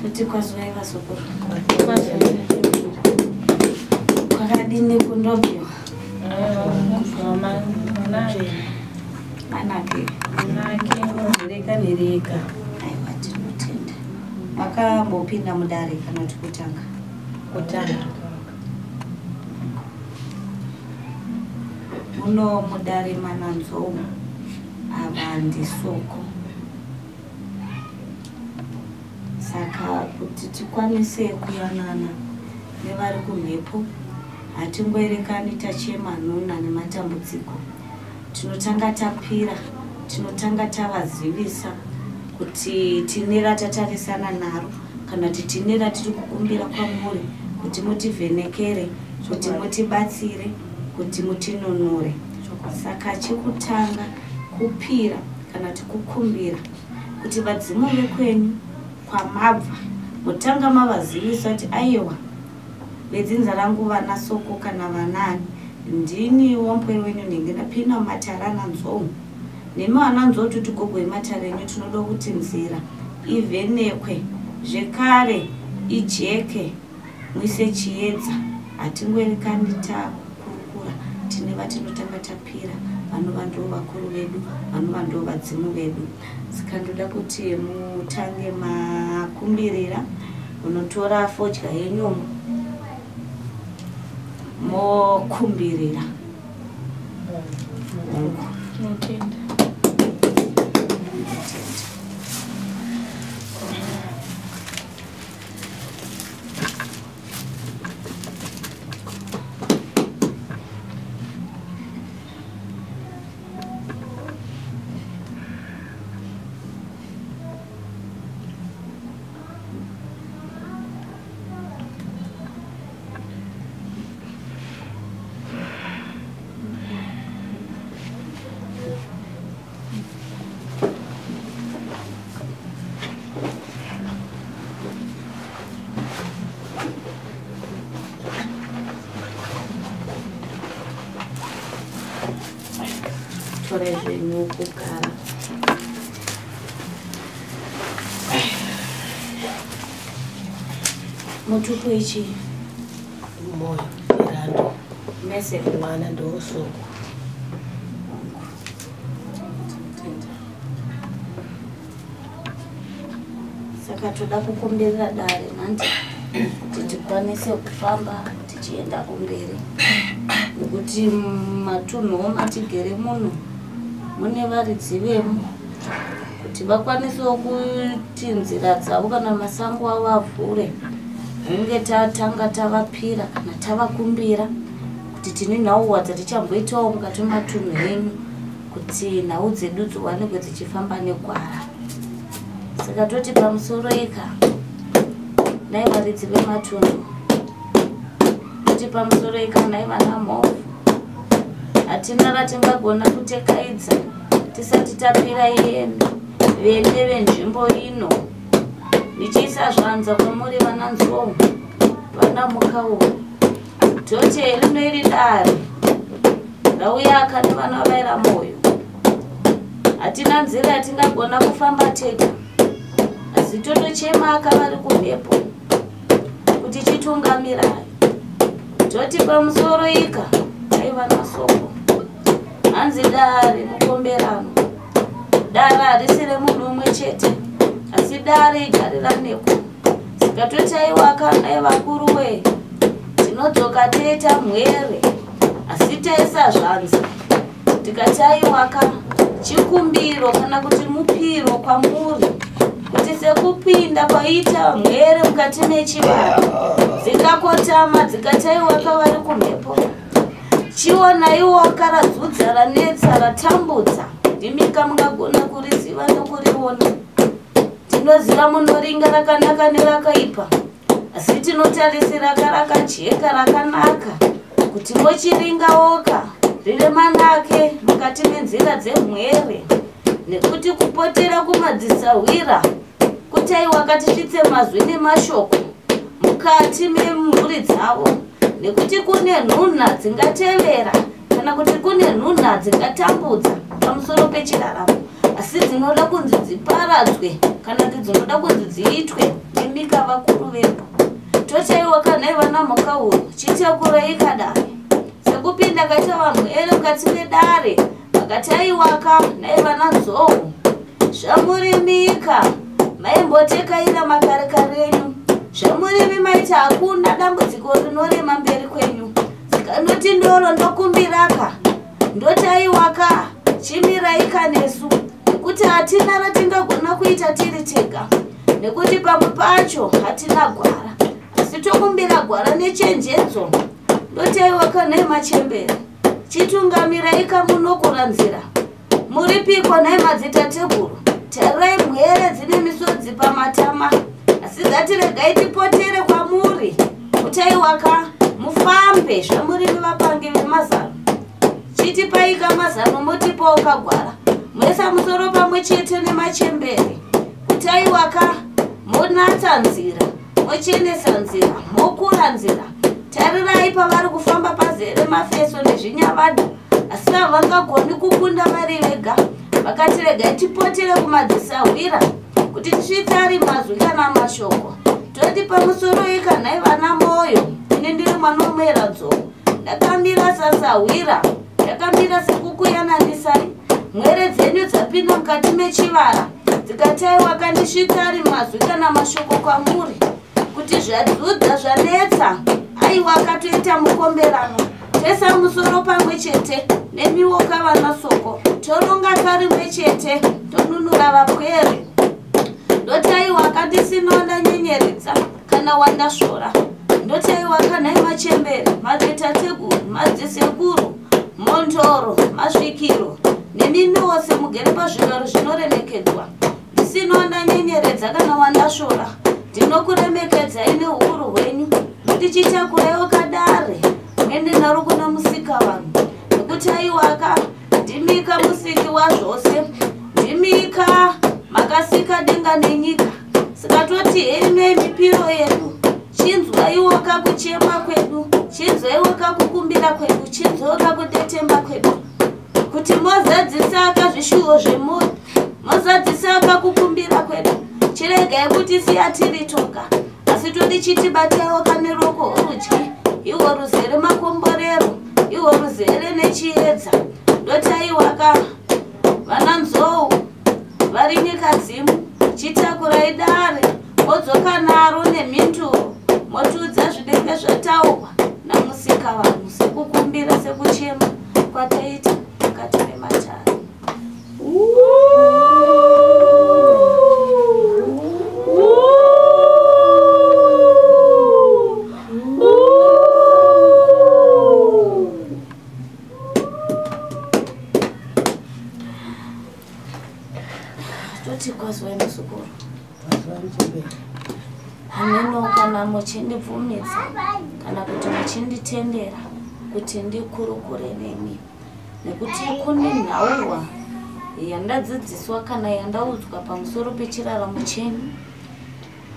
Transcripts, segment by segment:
Tuti kwazwaiva sokuru. Kwakadini kundopiwa. Manake ndireka ndireka. Aiwa tinotenda. Makambopinda mudare kana kuti kutanga. Kutanga. Muno mudare mana Nzou abandi soko. Saka kuti tikwanise kuyanana nevari kumhepo hatingoerekani tachema nhuna nematambudziko. Tinotanga tapira, tinotanga tavazivisa kuti tine ratatarisana naro kana kuti tine ratiri kukumbira kwamuri kuti mutivhenekere, kuti mutibatsire, kuti mutinunure. Saka chekutanga kupira kana kuti kukumbira kuti vadzimu vekwenyu kwamabva mutanga mavazivisa kuti aiwa bedzinza rangu vana soko kana vanani ndini wampweri wenyu ndinge ndapinda mumatarana Nzou nemi vana Nzou tuti Gogo yematare enyu tinoda kuti nzira ivhenekwe zvekare ijeke muise chiedza hatingoerekani takurukura tine vatinotanga tapira vanova ndo vakuru vedu vanova ndo vadzimu vedu. Saka ndoda kuti mutange makumbirira unotora fodya yenyu mokumbirira. Notenda. Zvenyu kugara mutupo ichi moyo irando mese mwana ndosoko. Saka toda kukumbirira dare nanti kuti tikwanise kufamba tichienda kumberi nekuti matunhu matigere muno mune varidzi vemu kuti vakwanisewo kuti nzira dzavo kana masango avo avhure hunge tatanga tavapira kana tavakumbira kuti tine nhauwa dzatichamboitawo mukati matunhu enyu kuti nhau dzedu dziwanike dzichifamba negwara. Saka toti pamusoro eka nai varidzi vematunhu, toti pamusoro eka nai vana mhovhu, hatina ratingagona kutekaidza tisati tapira iyemi vene venzvimbo ino. Ndichiisa zvanza kwamuri vana Nzou, vana mukawo, toti rino iri dare rauyaka nevana vaira moyo. Hatina nzira yatingagona kufamba tega, asi totochemaka vari kumhepo kuti chitungamirai. Toti pamusoro ika aivana soko hanzi dare mukomberano, dare harisi remunhu umwe chete asi dare igarira neko. Saka toti aiwaka nai vakuru we tinodzoka toita mwere asi taisa zvanza tikati aiwaka chikumbiro kana kuti mupiro kwamuri kuti sekupinda kwaita mwere mukati mechivara dzingakotama dzikati aiwaka vari kumhepo chiona iwaka radzudza ranetsa ratambudza ndimika mungagona kuriziva nokuriona. Tinoziva munoringa rakanaka nerakaipa asi tinotarisira rakajeka rakanaka kuti mochiringa oka rine manake mukati menzira dzemwere nekuti kupotera kumadzisahwira kuti aiwaka tisvitse mazwi nemashoko mukati memhuri dzavo nekuti kune nhunha dzingatevera kana kuti kune nhunha dzingatambudza pamusoro pechiraramo asi dzinoda kunzi dziparadzwe kana kuti dzinoda kunzi dziitwe nemika nevakuru vedu. Tochaiwa kana vana mhuka uyu chitekura ikadai sekupinda kaita vanhu ere mukati medare vakataiwaka naivana nzou zvamurimika maimbotekaira makarekare enyu zvamurimi maiti hakuna dambudziko rinorema mberi kwenyu zikanoti ndoro ndokumbiraka ndotaiwaka chimiraika nesu nekuti hatina ratingagona kuita tiri tega nekuti pamwe pacho hatina gwara asi tokumbira gwara nechenjedzo ndotaiwaka nemachembere chitungamirai munokuranzira muripiko naimadzitateguru tarirai mwere dzine misodzi pamatama asi ngatiregai tipotere kwamuri kutaiwaka mufambe zvamurimi vapange vemazano chitipaika mazano motipawo kagwara moisa musoro pamwe chete nemachembere kutaiwaka monatsa nzira mochenesa nzira mokura nzira tarirai pavari kufamba pazere mafeso nezvinyavada asi havangagoni kukunda vari vega vakatiregai tipotere kumadzisahwira kuti tisvitse ari mazwi kana mashoko toti pamusoro ikanhai vana moyo ine ndiri mwana omwera nzou ndakamira sasahwira ndakamira sekukuyanandisai mwere dzenyu dzapinda mukati mechivara dzikataiwaka ndisvitse ari mazwi kana mashoko kwamuri kuti zvadzudza zvanetsa aiwaka toita mukomberano toisa musoro pamwe chete nemiwoka vana soko toronga karimwe chete tonunura vapwere ndotaiwaka ndisinonda nyenyeredza kana wandasvora ndotaiwaka nhai machembere madzitateguru madzisekuru mondoro masvikiro nemimi wose mugere pazvigaro zvinoremekedzwa ndisinonda nyenyeredza kana wandasvora ndinokuremekedzai neukuru hwenyu ndichitakurayo kadare nendinaro kuna musika vanhu nekuti aiwaka ndimika musiki wazvose ndimika makasika denga nenyika sikatoti henei mipiro yedu chinzwaiwoka kuchema kwedu chinzwaiwoka kukumbira kwedu chinzwaiwoka kutetemba kwedu kuti mozadzisaka zvishuwo zvemoyo mozadzisaka kukumbira kwedu chiregai kuti siya tiri toga asi todi chitibataiwoka neroko orudyi iwo ruzere makomborero iwo ruzere nechiedza ndotaiwaka vana nzou vari nyika dzimu chitakurai dare modzoka naro nemhinduro motiudza zvinenge zvataurwa namusika vanhu sekukumbira sekuchema kwataita mukati mematare. Kwazwai musukuru haneno kana muchindibvumidza kana kuti muchinditendera kuti ndikurukure nemi nekuti kune nhaurwa yandadzidziswa kana yandaudzwa pamusoro pechiraramo chenyu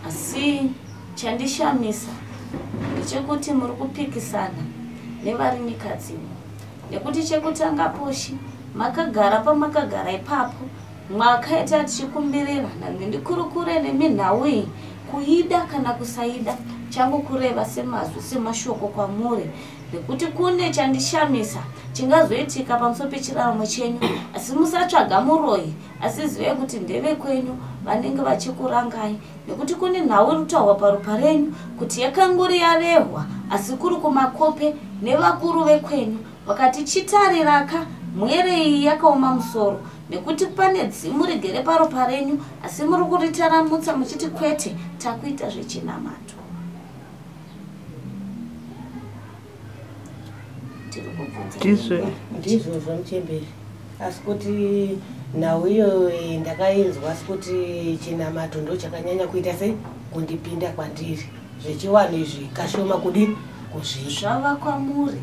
asi chandishamisa ndechekuti muri kupikisana nevari nyika dzimwe nekuti chekutanga poshi makagara pamakagara ipapo mwakaita tichikumbirira nange ndikurukure neminhau iyi kuida kana kusaida changu kureva semazwi semashoko kwamuri nekuti kune chandishamisa chingazoitika pamusoro pechiraramo chenyu asi musatsvaga muroyi asi zivai kuti ndeve kwenyu vanenge vachikurangai nekuti kune nhau iri kutaurwa parupa renyu kuti yakanguri yarehwa asi kuri kumakope nevakuru vekwenyu vakati chitariraka mwere iyi yakaoma musoro nekuti pane dzimu rigere paropa renyu asi muri kuritaramutsa muchiti kwete takuita zvechinamato. Ndizvo zvamuchemberi asi kuti nhau iyo ndakainzwa asi kuti chinamato ndo chakanyanya kuita sei kundipinda kwandiri zvechiwano izvi kashoma kudini kuzvii zvava kwamuri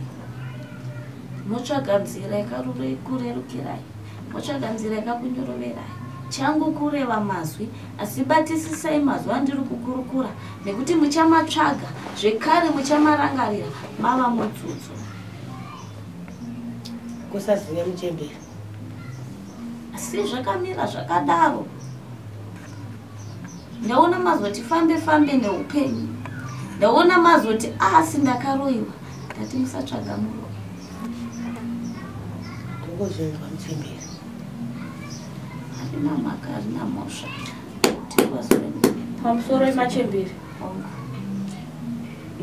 motsvaga nzira ikakurerukirai motsvaga nzira ikakunyoroverai changu kureva mazwi asi batisisai mazwi andiri kukurukura nekuti muchamatsvaga zvekare muchamarangarira mava mutsutsu kusaziva muchemberi asi zvakamira zvakadaro ndaona mazoti fambe neupenyu, ndaona mazoti asi ndakaroiwa, ndati musatsvaga muromo. Ndingozvinzwa Muchembere. Harina mhaka, harina mhosva. Pamusoro weMachembere,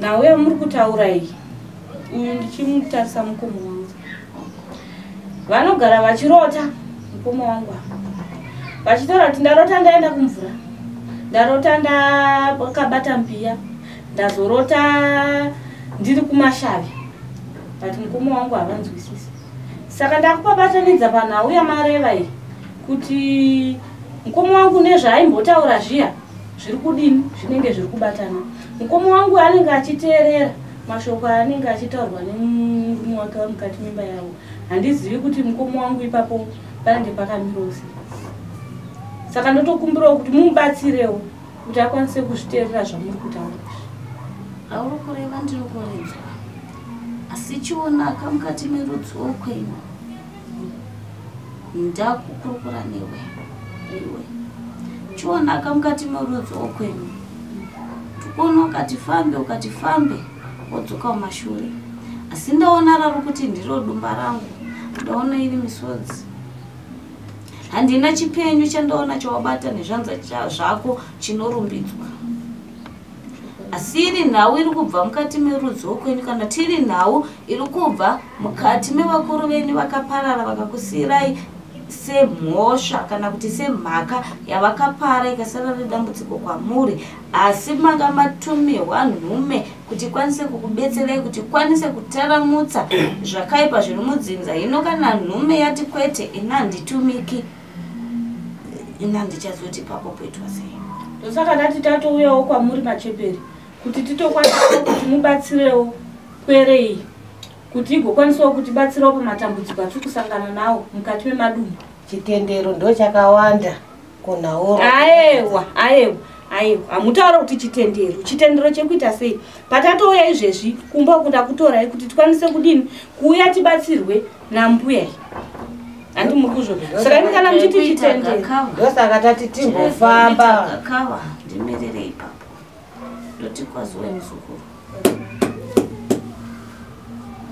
nauya muri kutaura iyi, uyu ndichimutarisa mukoma wangu. Vanogara vachirota mukoma wangu, vachitaura kuti ndarota ndaenda kumvura, ndarota ndakabata mbiya, ndazorota ndiri kumashavi, but mukoma wangu havanzwisisi. Saka ndakupabatanidza panhau yamareva iyi kuti mukoma wangu nezvaimbotaura zviya zviri kudini, zvinenge zviri kubatana. Mukoma wangu anenge achiteerera mashoko anenge achitaurwa nemurume wake mukati memba yavo. Handizivi kuti mukoma wangu ipapo panenge pakamira sei. Saka ndotokumbirawo kuti mumubatsirewo kuti akwanise kuzviteerera zvamuri kutaura. Auri kureva ndiri kuredzwa, asi chionaka mukati merudzi wokwenyu ndakukurukura newe. Chionaka mukati merudzi wokwenyu tikuona ukati fambe wodzoka mumashure, asi ndaona raro kuti ndiro dumba rangu, ndaona iri misodzi. Handina chipenyu chandaona chawabata nezvanza zvako chinorumbidzwa, asi iri nhau iri kubva mukati merudzi wokwenyu, kana tiri nhau iri kubva mukati mevakuru venyu vakaparara vakakusiyirai semhosva kana kuti semhaka yavakapara ikasara nedambudziko kwamuri, asi manga matumirwa nhume kuti ikwanise kukubetserai kuti ikwanise kutaramutsa zvakaipa zviri mudzinza. Hino kana nhume yati kwete, ina handitumiki, ina ndichazoti papo poitwa sei. Ndosaka ndati tatouyawo kwamuri Machembere kuti titokwanisa kuti mubatsirewo kwere iyi, kuti igokwanisawo kuti batsirawo pamatambudziko atiri kusangana nawo mukati memadumbu. Chitendero ndo chakawanda kunhauro. Aiwa, hamutaura kuti chitendero chekuita sei. Patatouya izvezvi kumba kuda kutorai kuti tikwanise kudini kuuya tibatsirwe nambuya. Handi muri kuzvozvo. Saka ini kana muchiti chitendero, ndosaka tati timbofamba. Gakava ndimirire ipapo. Ndoti kwaziwe muzukuru.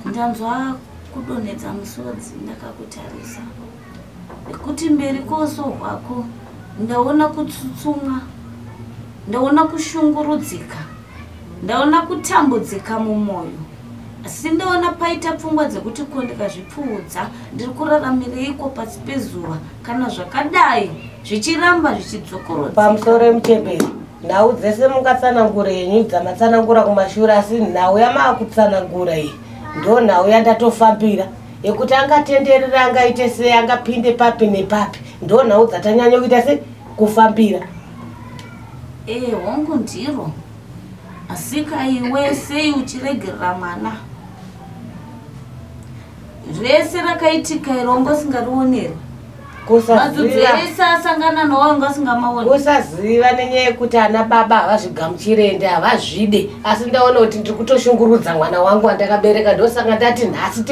Ndanzwa kudonhedza musodzi ndakakutarisa. Kuti mberi koso hwako ndaona kutsutsumwa, ndaona kushungurudzika, ndaona kutambudzika mumwoyo, asi ndaona paita pfungwa dzekuti ko ndikazvipfuudza ndiri kuraramireiko pasi pezuva kana zvakadai zvichiramba zvichidzokorodza. Pamusoro Muchembere, nhau dzese mukatsanangura yenyu dzamatsanangura kumashure, asi nhau yamakutsanangura iyi ndo nhau yandatofambira yekuti angatenderera angaite sei, angapinde papi nepapi, ndo nhau dzatanyanya kuita sei kufambira. Hongu ndiro, asi kaiwe sei uchiregerera mwana rese rakaitika iro ungasingarioneri, madzudzi ese asangana nawo ungasingamaoni. Usaziva nenyaya yekuti ana baba havazvigamuchire ende havazvide, asi ndaona kuti ndiri kutoshungurudza mwana wangu wandakabereka, ndosaka ndati nhasi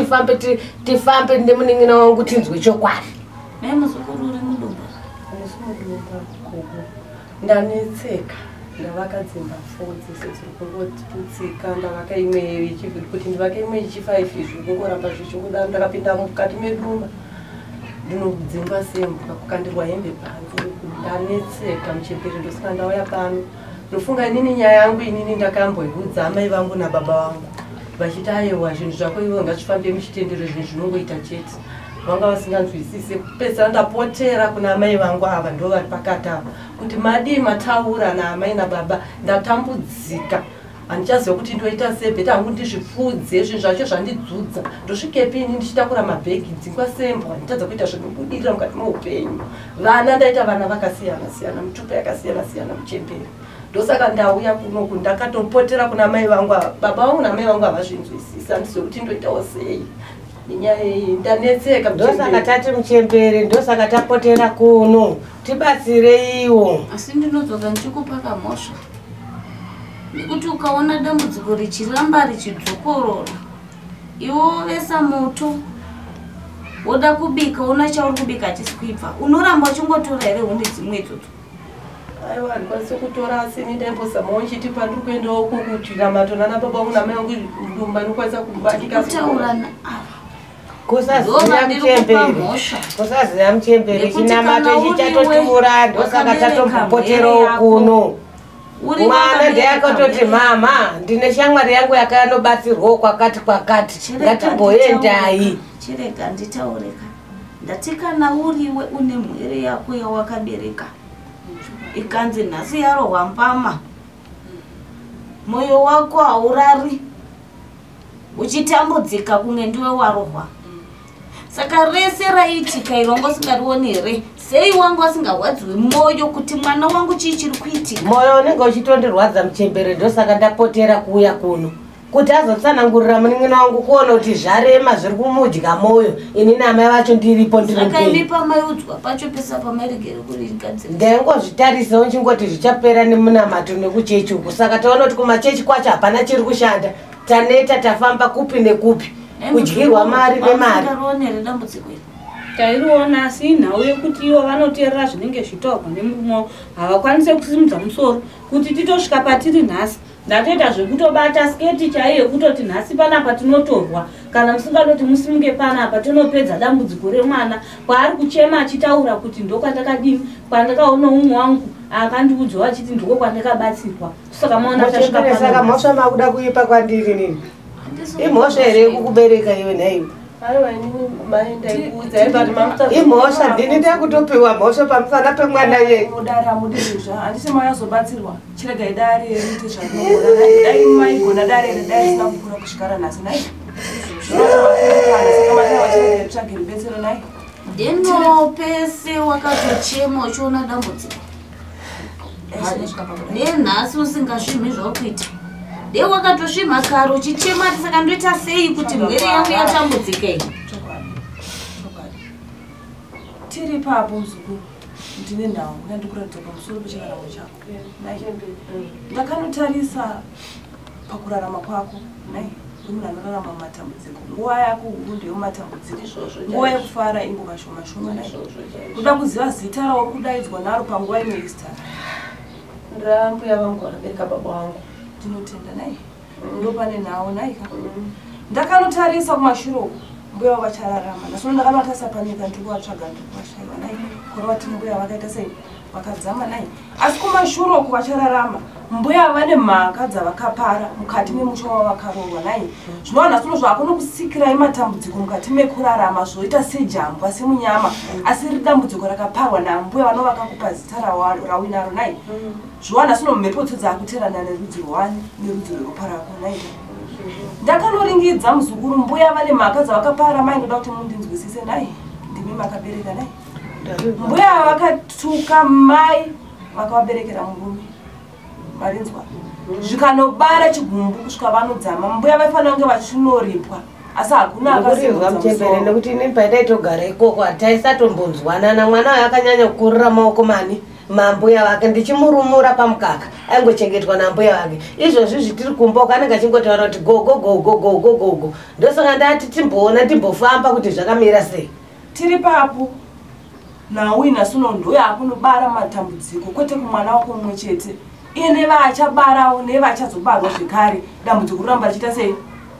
tifambe nemunin'ina wangu tinzwe chokwadi. Muzukuru uri mudumba? Ndanetseka, ndavakadzimba fodzi sezviri kungotutsika, ndavaka imwe ichibviri kuti ndivake imwe ichi5 izvi kungoramba zvichikuda, ndakapinda mukati medumba ndinodzingwa sembwa kukandirwa hembe panze. Ndanetseka Muchembere, ndosaka ndauya pano ndofunga inini nyaya yangu inini ndakamboiudza amai vangu nababa vangu vachiti aiwa zvinhu zvako iwe ngazvifambe muchitendero, zvinhu zvinongoita chete, vanga vasinganzwisise. Kupedzisira ndapotera kuna amai vangu ava ndo vari pakati ava kuti madii mataura naamai nababa, ndatambudzika, handichaziva kuti ndoita sei, bheta hangu ndizvipfudze zvinhu zvacho zvandidzudza, ndosvikepi ini ndichitakura mabhegi dzingwa sembwa, nditadza kuita zvinobudirira mukati meupenyu. Vana ndaita vana vakasiyana siyana, mitupo yakasiyana siyana Muchembere. Ndosaka ndauya kunoku ndakatopotera kuna mai vangu ava, baba vangu namai vangu havazvinzwisisa, handizivi kuti ndoitawo sei. Ndanetseka. Ndosaka tati Muchembere, ndosaka tapotera kuno tibatsireiwo. Asi ndinodzoka ndichikupaka mhosva nekuti ukaona dambudziko richiramba richidzokorora, iwo vesa moto woda kubika, una chauri kubika chisikuibva, unoramba uchingotora here hunde dzimwe idzodzo. aiwa ndikwanise kutora asi nindaimbozama uchiti pandiri kuendawo kuti namatona nababa vangu namai vangu ndumba inokwanisa kubatika kusaziya muchemberi chinamato chichatotimura ndosaka tatombopoterawo kuno mwana ndeyakatoti mama ndine shamwari yangu yakanobatsirwawo kwakati ngatimboendai chirega nditaureka ndati kana uriwe une mhuri yako yawakabereka ikanzi nhasi yarohwa mbama mwoyo wako haurari uchitambudzika kunge ndiwe warohwa saka rese raitika irongo singarioni here sei wangu asingarwadziwi mwoyo kuti mwana wangu chii chiri kuitika mwoyo unenge uchitondirwadza muchembere ndosaka ndapotera kuuya kuno kuti azotsanangurira munin'ina wangu kuona kuti zvarema zviri kumudya mwoyo ini namai vacho ndiripo ndiripa maiudzwa pacho pesa pamaregere kuririkadzira ndaingozvitarisawo chingoti zvichapera nemunamato nekuchechuku saka taona kuti kumachechi kwacho hapana chiri kushanda taneta tafamba kupi nekupi kudyirwa mari nemari tairiona asi nhau yekuti ivo vanoteerera zvinenge zvitaurwa nemurumo havakwanise kusimudza musoro kuti titosvika patiri nhasi ndatoita zvekutobata sketi chaiyo yekutoti nhasi panapa tinotorwa kana musinganoti musimuke panapa tinopedza dambudziko remwana kwaari kuchema achitaura kuti ndokwandakadini kwandakaona umwe wangu akandiudzawo achiti ndiko kwandakabatsirwa saka maona saka mhosva makuda kuipa kwandiri nini imhosva here yekukubereka iwe nhaiwe imhosva ndini ndakutopiwa mhosva pamusana pemwana yeyu handisi mai azobatsirwa chiregai dare rite zvatinogona dai maigona dare redai risina kukura kusvikara nhasi nai saka matai vachiregai ritsvage rubetsero nai ndeno pese wakatochema uchiona dambudziko nenhasi usingasvimi zvakuita de wakatosvima karo uchichema ati saka ndoita sei kuti mwere yangu yatambudzika iyi tiri papo muzukuru ndine nhau yandikuratidza pamusoro pechiraramo chako ndakanotarisa pakurarama kwako nai uri munhu anorarama mumatambudziko nguva yako huru ndeyomatambudziko nguva yekufara inguva shoma shoma nai kuda kuziva zita rawo kudaidzwa naro panguva inoistara ndambuya vangu vakabereka baba vangu ndinotenda nai ndopane nhau naika ndakanotarisa kumashure mbuya vachararama nasono ndakanotarisa panyika ndikuvatsvaga ndikuvashaiwa nai kurovati mbuya vakaita sei vakadzama nai asi kumashure uku vachararama mbuya vane mhaka dzavakapara mukati memusha wavo vakarohwa nai zvinova nasono zvakona kusikirai matambudziko mukati mekurarama zvoita sejambwa semunyama asi riri dambudziko rakaparwa nambuya vanova vakakupa zita rawinaro nai zvova nasono mhepo dzaakuterana nerudzi rwani nerudzi rweropa rako nai ndakanoringidza muzukuru mbuya vane mhaka dzavakapara mai ndoda kuti mundinzwisise nai ndimi makabereka nai mbuya vakatuka mai vakavaberekera murume marinzwa zvikanobara chigumbu kusvika vanodzama mbuya vaifanira kunge vachinoripwa asi hakuna akasinzwa muchembere nekuti ini paitaitogara ikoko hataisatombonzwanana mwana wayo akanyanya kukurira maoko mani mambuya vake ndichimurumura pamukaka aingochengetwa nambuya vake izvozvi zvitiri kumboka anenge achingotaura kuti gogo ndosaka ndati timboona timbofamba kuti zvakamira sei tiri papo nhau inasuno ndoyo akunobara matambudziko kwete kumwana wako mumwe chete iye nevachabarawo nevachazobarwa zvekare dambudziko kuramba richiita sei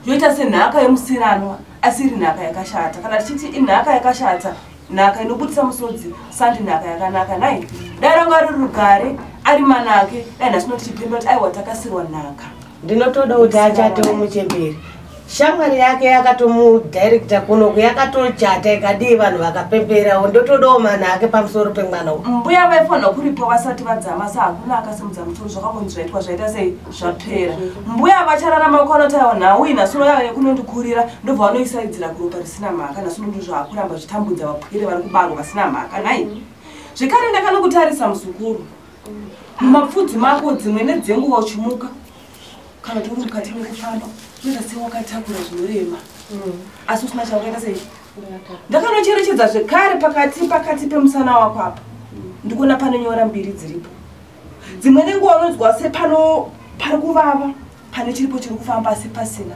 yoita senhaka yemusiranwa asi iri nhaka yakashata kana tichiti inhaka yakashata nhaka inobudisa musodzi sandi nhaka yakanaka nai dai ranga riri rugare ari manake dai nhasino tichipemba kuti aiwa takasirwa nhaka ndinotoda kuti achatewo muchemberi shamwari yake yakatomudirecta kunoku yakatochata ikadii vanhu vakapemberawo ndotodawo manhake pamusoro pemwana uyu mbuya vaifanira kuripo vasati vadzama sa hakuna akasimudza musoro zvakambonzi zvaitwa zvaita sei zvapera mbuya vachararama kwanotaiwa nhau inasuno yavo yekunondikurira ndobva vanoisaidzira kuropa risina mhaka nasuno ndo zvaakuramba zvitambudza vapwere vari kubarwa vasina mhaka nai zvekare ndakanokutarisa muzukuru mumapfudzi mako dzimwe nedzenguva uchimuka kana tori mukati mekufamba unoita sewakatakura zvinorema asi usina chawakaita sei ndakanocherechedza zvekare pakati pemusana wako apa ndikuona pane nyora mbiri dziripo dzimwe nenguva unonzwa separi kuvava pane chiripo chiri kufamba asi pasina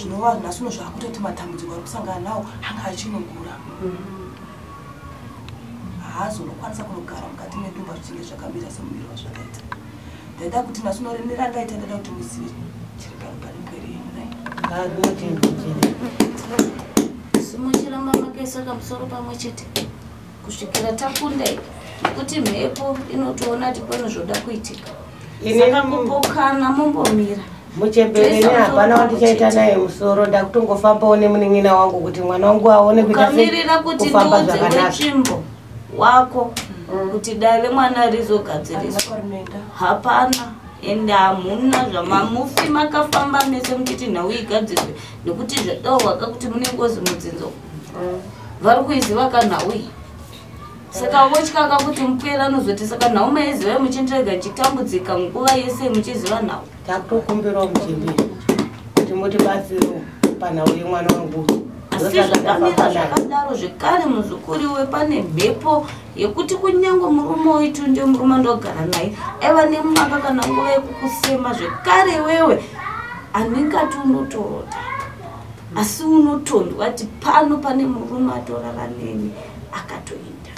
zvinova nhasi uno zvakutoti matambudziko ari kusangana nawo anga achinogura haazonokwanisa kunogara mukati medumba zvichinge zvakamira semuviri wazvakaita. Ndaida kuti nhasi unorenera ndaita ndada kuti muzive chiri parugare mberi simuchiramba makaisa kamusoro pamwe chete kusvikira takunda nekuti mhepo inotoona kuti pane zvoda kuitika saka kupokana mumbomira muchembere hapana wandichaita naye musoro ndakutongofambawo nemunin'ina wangu kuti mwana wangu aone ukamirira kuti ndiudze wetsvimbo wako kuti dai remwana rizogadziriswa hapana ende hamuna zvamamufi makafamba mese muchiti nhau igadzirwe nekuti zvadao waka kuti mune ngozi mudzinzo vari kuiziva kanhau iyi saka votyaka kuti mupera anozoti saka nhau maiziva muchindirega chitambudzika nguva yese muchiziva nhau. takutokumbirawo muchembere kuti mutibatsiro panhau yemwana wangu asi zvakamira zvakadaro zvekare muzukuriwe pane mhepo yekuti kunyange murume waitu ndio murume ndogara naye aiva nemumaka kana nguva yekukusema zvekare wewe anengati unotorota asi unotondwa ati pano pane murume atorara neni akatoenda.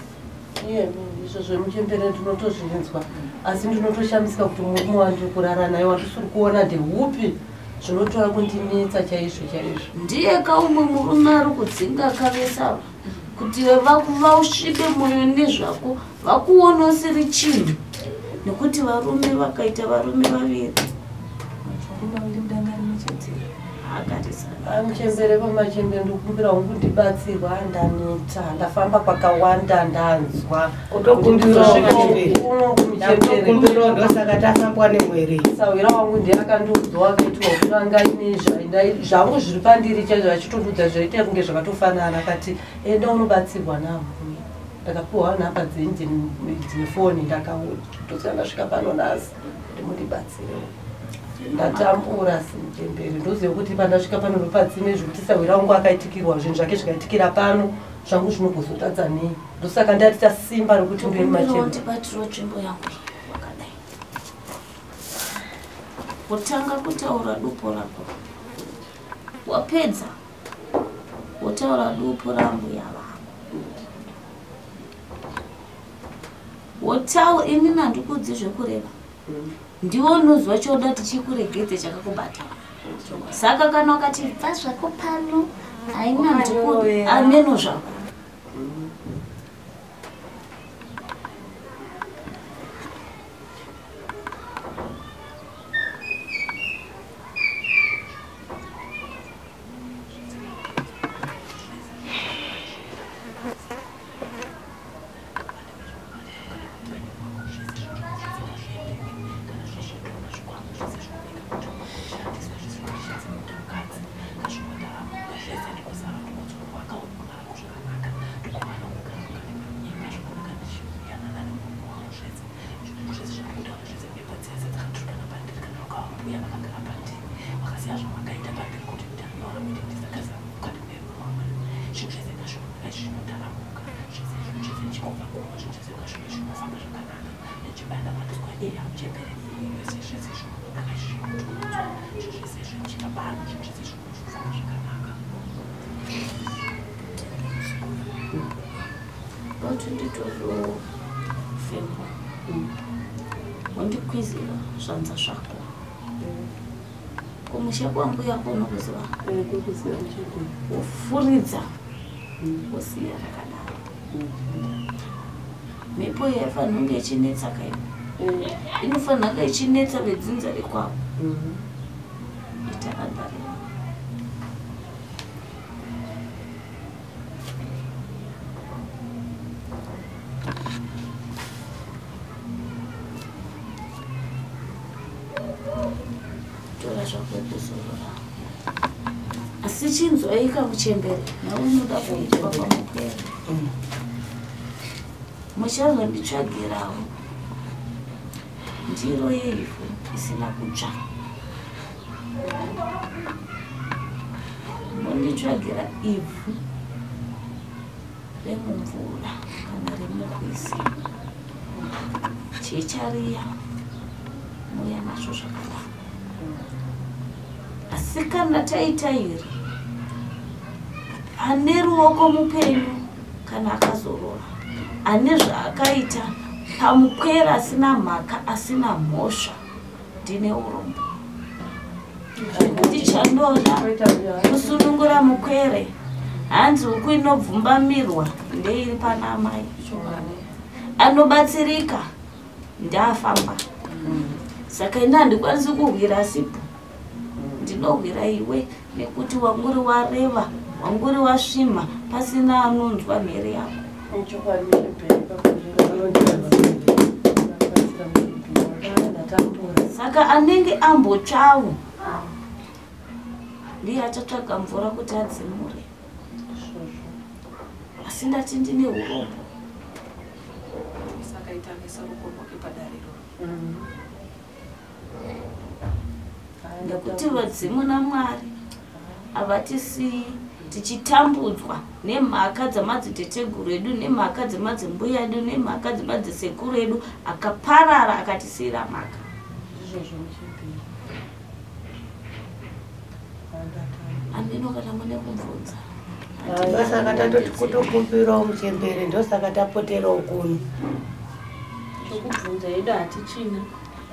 izvo zvemuchembere ndinotozvinzwa asi ndinotoshamisika kuti murume wandiri kurara naye wandisiri kuona ndeupi zvinotora kundinetsa chaizvo chaizvo. ndiye kaumwe murume ari kudzinga kavesava kuti vausvibe mwoyo nezvako vakuona usiri chinhu nekuti varume vakaita varume vaviri muchembere pamachembere ndikumbira hongu ndibatsirwa ndaneta ndafamba kwakawanda ndanzwa kutokumbirawo ndosaka tafambwa nemwere sawira wangu ndiakandiudzawo akaitwa kuti anga ine zvangu zviri pandiri chaizvo achitondudza zvaita kunge zvakatofanana akati enda unobatsirwa navo ndakapiwa nhamba dzine foni ndakatosika ndasvika pano nhasi ndimundibatsirewo ndatambura simuchembere ndoziva kuti pandasvika pano ndopatsime zvekuti sawira wangu akaitikirwa zvinhu zvake zvikaitikira pano zvangu zvinogozotadza nei ndosaka ndatita simba rokuti mberi machembere nzvimbo yangu wakadai wotanga kutaura dupo rako wapedza wotaura dupo rambuya vako ini handikudzi zvekureva ndiwo unozwa choda tichikuregedze chakakubata saka kana ukati bva zvako pano haina ndiko ameno zvako wandikwizira zvanza zvako kumusha kwangu yako unokuziva ufuridza usiya rakadaro mhepo yaifanira kunge ichinetsa kaipo inofanira kunge ichinetsa vedzinza rekwavo itakandari asi chinzwaika muchembere naunoda kuitwa pamupera muchazonditsvagirawo ndiro yeivhu isina kutsva monditsvagira ivhu remumvura kana remurwizi chichariya muya nazvo zvakadaro asi asi kana taita iri ane ruoko mupenyu kana akazorora ane zvaakaita pamukwera asina mhaka asina mhosva ndine urombo kuti chandona kusunungura mukwere hanzi huku inobvumbamirwa ndeiri pana amai anobatsirika ndafamba saka ina handikwanisi kuhwira sipo ndinohwira iwe nekuti wanguri wareva wanguri wasvima pasina anonzwa mhere yako saka anenge ambotsvawo ndiye achatsvaga mvura kuti adzimure asi ndati ndine urombo saka itangisa rukombo kepadariro ndekuti vadzimu naMwari havatisiyi tichitambudzwa nemhaka dzamadziteteguru edu nemhaka dzemadzimbuya edu nemhaka dzemadzisekuru edu akaparara akatisiyira mhaka andino kana mune kubvunza ndosaka tatoti kutokumbirawo muchembere ndosaka tapoterawo kuno chokubvunza edu hatichina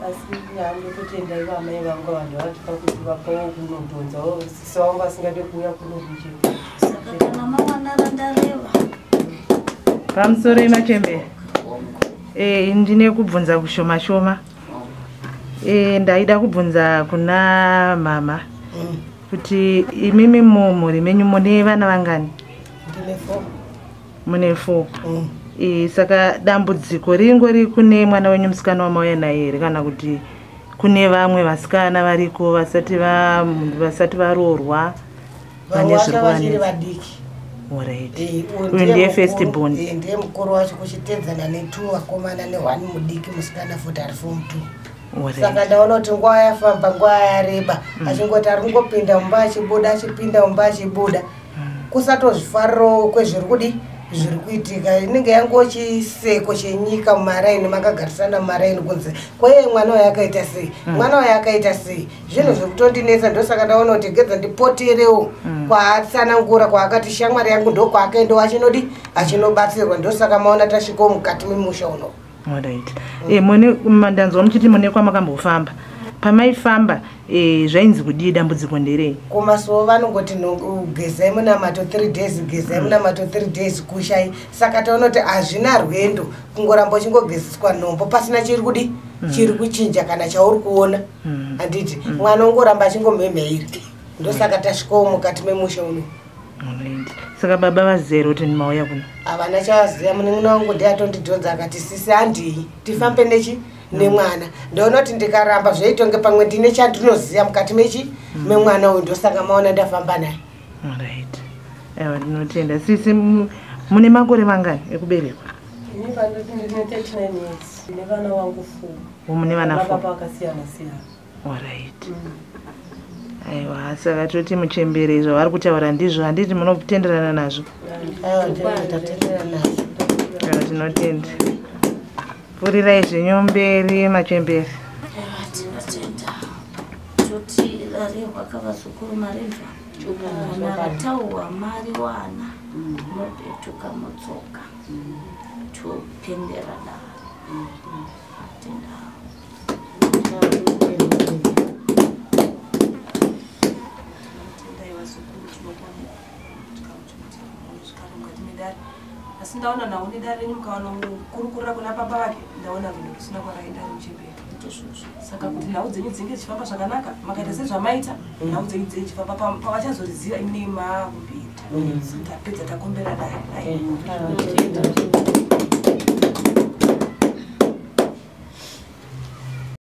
asi ndototenda ivo amai vangu vanhu vatipa kuti vapawo kunodhonzawo sisi vangu vasingade kuuya kunokuchembere saka kana mavana randareva pamusoro emachembere ndine kubvunza kushoma shoma ndaida kubvunza kuna mama kuti imimi mumhuri menyu mune vana vangani? ndine 4 mune 4 saka dambudziko ringori kune mwana wenyu musikana wamauya naye here kana kuti kune vamwe vasikana variko vasati varoorwa vane vachiri vadiki? uyu ndiye first born. ndiye mukuru wacho kuchitedzana ne2 vakomana ne1 mudiki musikana futi ari form 2 saka ndaona kuti nguva yafamba nguva yareba achingoti ari kungopinda mumba achibuda achipinda mumba achibuda kusatozvifariro kwezviri kudi zviri kuitika inenge yango chiseko chenyika mumaraini makagarisana mumaraini kunze kweye mwana wayo akaita sei mwana wayo akaita sei zvinhu zvirikutondinetsa ndosaka ndaona kuti gedza ndipoterewo kwaatsanangura kwaakati shamwari yangu ndokwaakaendawo achinodi achinobatsirwa ndosaka maona tasvikawo mukati memusha uno. mune mandanzwa muchiti mune kwamakambofamba pamaifamba zvainzi kudii dambudziko nderei? kumasuwo vanongoti gezai munamato 3 days gezai munamato 3 days kushai saka taona kuti hazvina rwendo kungoramba uchingogezeswa nhombo pasina chiri kudi chiri kuchinja kana chauri kuona handiti mwana ungoramba achingomhemheira ndosaka tasvikawo mukati memusha uno. saka baba vazere kuti ndimauya kuno havana chavaziva munen'una wangu ndiatondidhonza akati sisi handii tifambe nechi nemwana ndaona kuti ndikaramba zvaitonge pamwe ndine chandinoziva mukati mechi memwana uyu ndosaka maona ndafamba naye. ewa ndinotenda. sisi mune makore mangani ekuberekwa? ini vandoti ndine 39 years ndine vana vangu 4 mune vana 4 vakasiyana siyana. aiwa saka toti muchembere zvavari kutaura ndizvo handiti munotenderana nazvo? tinotenda. pfurirai zvenyu mberi machembere. tinotenda toti rarehwa kavazukuru maremva kana vatauhwa mari wana mopetuka mutsoka topendera dare tenda asi ndaona nawo nedare renyu mukawana kurukurira kuna papa vake ndaona vinhu zvisina kwaraenda muchemberi saka kuti nhau dzenyu dzinge dzichifamba zvakanaka makaita sezvamaita nhau dzenyu dzichifamba pavachazoriziva ine makumbita tapedza takombera dare